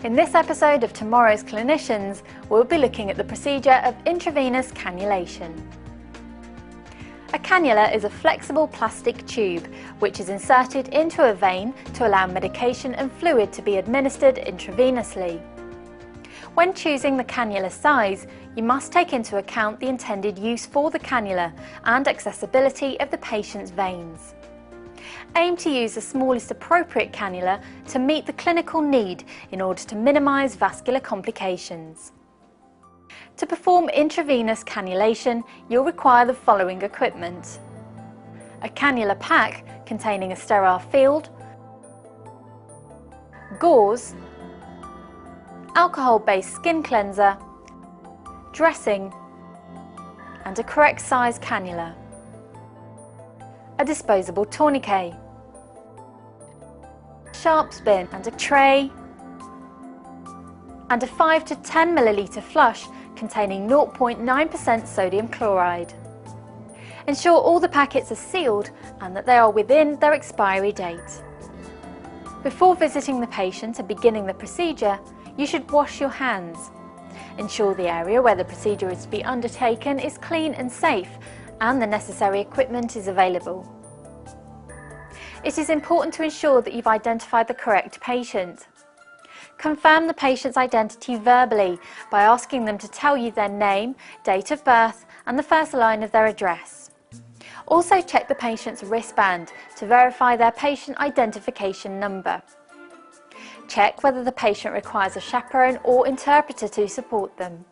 In this episode of Tomorrow's Clinicians, we'll be looking at the procedure of intravenous cannulation. A cannula is a flexible plastic tube which is inserted into a vein to allow medication and fluid to be administered intravenously. When choosing the cannula size, you must take into account the intended use for the cannula and accessibility of the patient's veins. Aim to use the smallest appropriate cannula to meet the clinical need in order to minimise vascular complications. To perform intravenous cannulation, you'll require the following equipment: a cannula pack containing a sterile field, gauze, alcohol-based skin cleanser, dressing, and a correct size cannula. A disposable tourniquet, sharps bin and a tray, and a 5 to 10 milliliter flush containing 0.9% sodium chloride. Ensure all the packets are sealed and that they are within their expiry date. Before visiting the patient and beginning the procedure, you should wash your hands. Ensure the area where the procedure is to be undertaken is clean and safe and the necessary equipment is available. It is important to ensure that you've identified the correct patient. Confirm the patient's identity verbally by asking them to tell you their name, date of birth and the first line of their address. Also check the patient's wristband to verify their patient identification number. Check whether the patient requires a chaperone or interpreter to support them.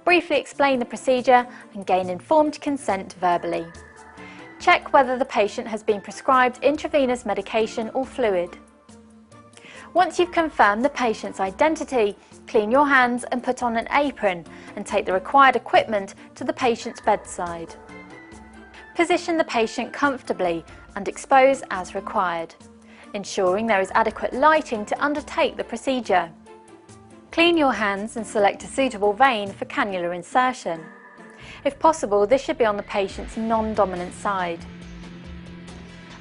Briefly explain the procedure and gain informed consent verbally. Check whether the patient has been prescribed intravenous medication or fluid. Once you've confirmed the patient's identity, clean your hands and put on an apron and take the required equipment to the patient's bedside. Position the patient comfortably and expose as required, ensuring there is adequate lighting to undertake the procedure. Clean your hands and select a suitable vein for cannula insertion. If possible, this should be on the patient's non-dominant side.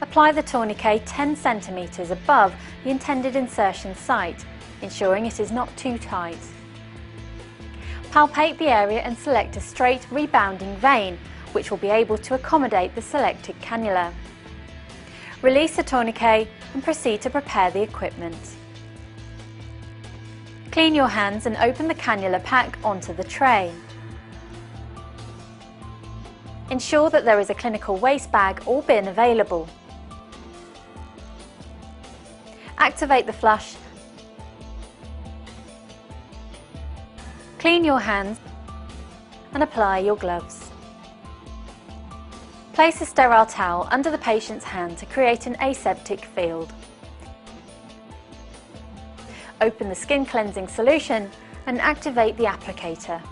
Apply the tourniquet 10 cm above the intended insertion site, ensuring it is not too tight. Palpate the area and select a straight rebounding vein, which will be able to accommodate the selected cannula. Release the tourniquet and proceed to prepare the equipment. Clean your hands and open the cannula pack onto the tray. Ensure that there is a clinical waste bag or bin available. Activate the flush. Clean your hands and apply your gloves. Place a sterile towel under the patient's hand to create an aseptic field. Open the skin cleansing solution and activate the applicator.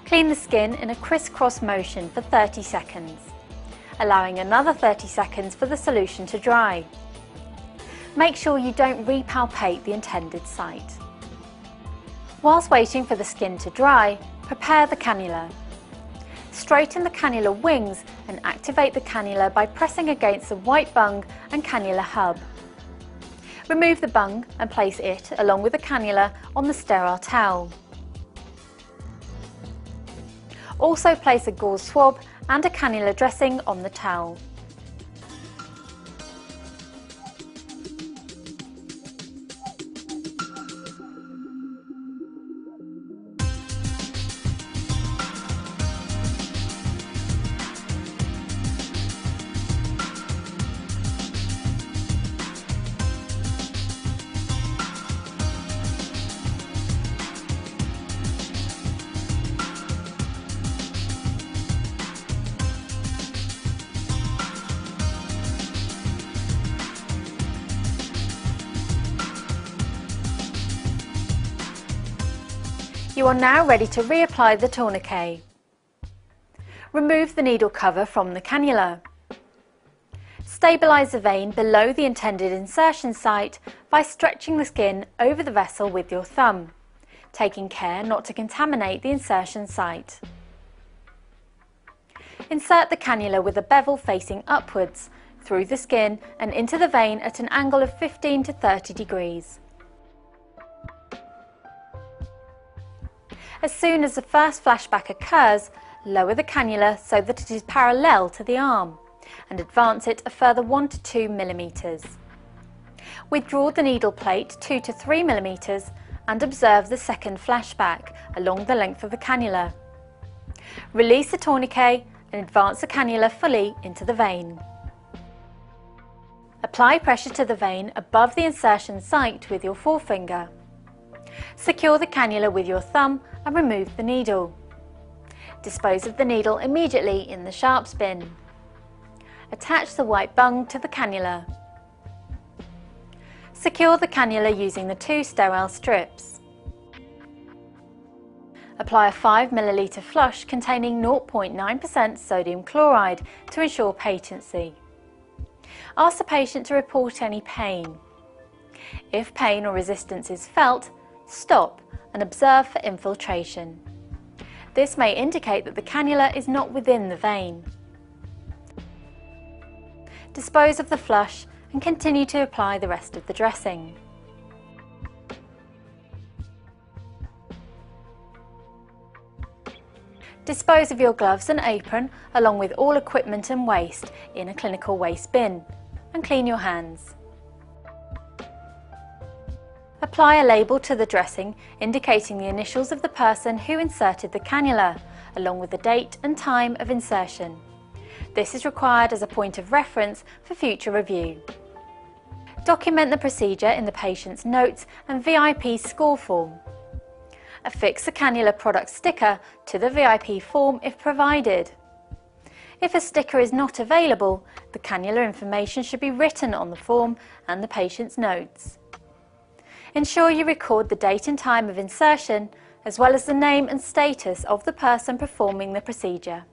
Clean the skin in a crisscross motion for 30 seconds, allowing another 30 seconds for the solution to dry. Make sure you don't repalpate the intended site. Whilst waiting for the skin to dry, prepare the cannula. Straighten the cannula wings and activate the cannula by pressing against the white bung and cannula hub. Remove the bung and place it, along with the cannula, on the sterile towel. Also place a gauze swab and a cannula dressing on the towel. You are now ready to reapply the tourniquet. Remove the needle cover from the cannula. Stabilise the vein below the intended insertion site by stretching the skin over the vessel with your thumb, taking care not to contaminate the insertion site. Insert the cannula with a bevel facing upwards, through the skin and into the vein at an angle of 15 to 30 degrees. As soon as the first flashback occurs, lower the cannula so that it is parallel to the arm and advance it a further 1 to 2 millimeters. Withdraw the needle plate 2 to 3 millimeters and observe the second flashback along the length of the cannula. Release the tourniquet and advance the cannula fully into the vein. Apply pressure to the vein above the insertion site with your forefinger. Secure the cannula with your thumb and remove the needle. Dispose of the needle immediately in the sharps bin. Attach the white bung to the cannula. Secure the cannula using the 2 sterile strips. Apply a 5 ml flush containing 0.9% sodium chloride to ensure patency. Ask the patient to report any pain. If pain or resistance is felt, stop and observe for infiltration. This may indicate that the cannula is not within the vein. Dispose of the flush and continue to apply the rest of the dressing. Dispose of your gloves and apron along with all equipment and waste in a clinical waste bin and clean your hands. Apply a label to the dressing indicating the initials of the person who inserted the cannula, along with the date and time of insertion. This is required as a point of reference for future review. Document the procedure in the patient's notes and VIP score form. Affix the cannula product sticker to the VIP form if provided. If a sticker is not available, the cannula information should be written on the form and the patient's notes. Ensure you record the date and time of insertion, as well as the name and status of the person performing the procedure.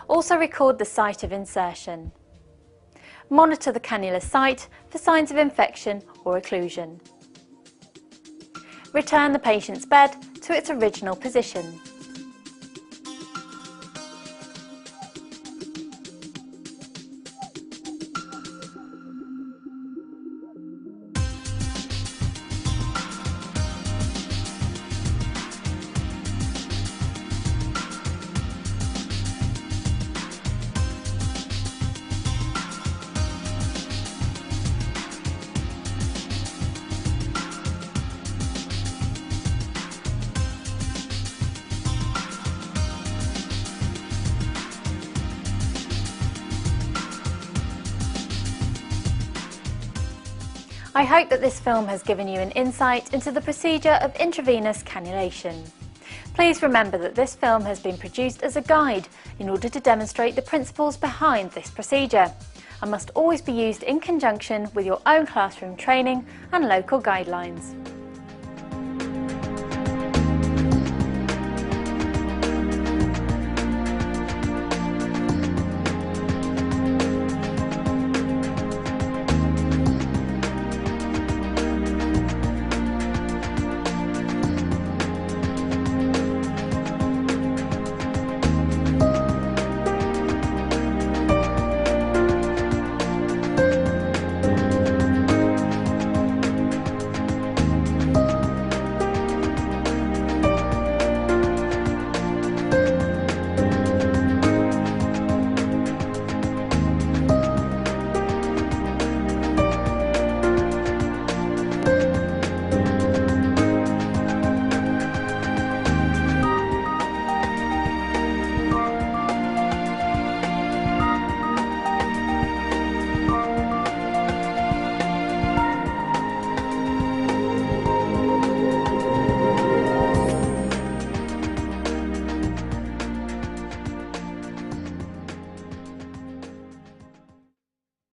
Also record the site of insertion. Monitor the cannula site for signs of infection or occlusion. Return the patient's bed to its original position. I hope that this film has given you an insight into the procedure of intravenous cannulation. Please remember that this film has been produced as a guide in order to demonstrate the principles behind this procedure and must always be used in conjunction with your own classroom training and local guidelines.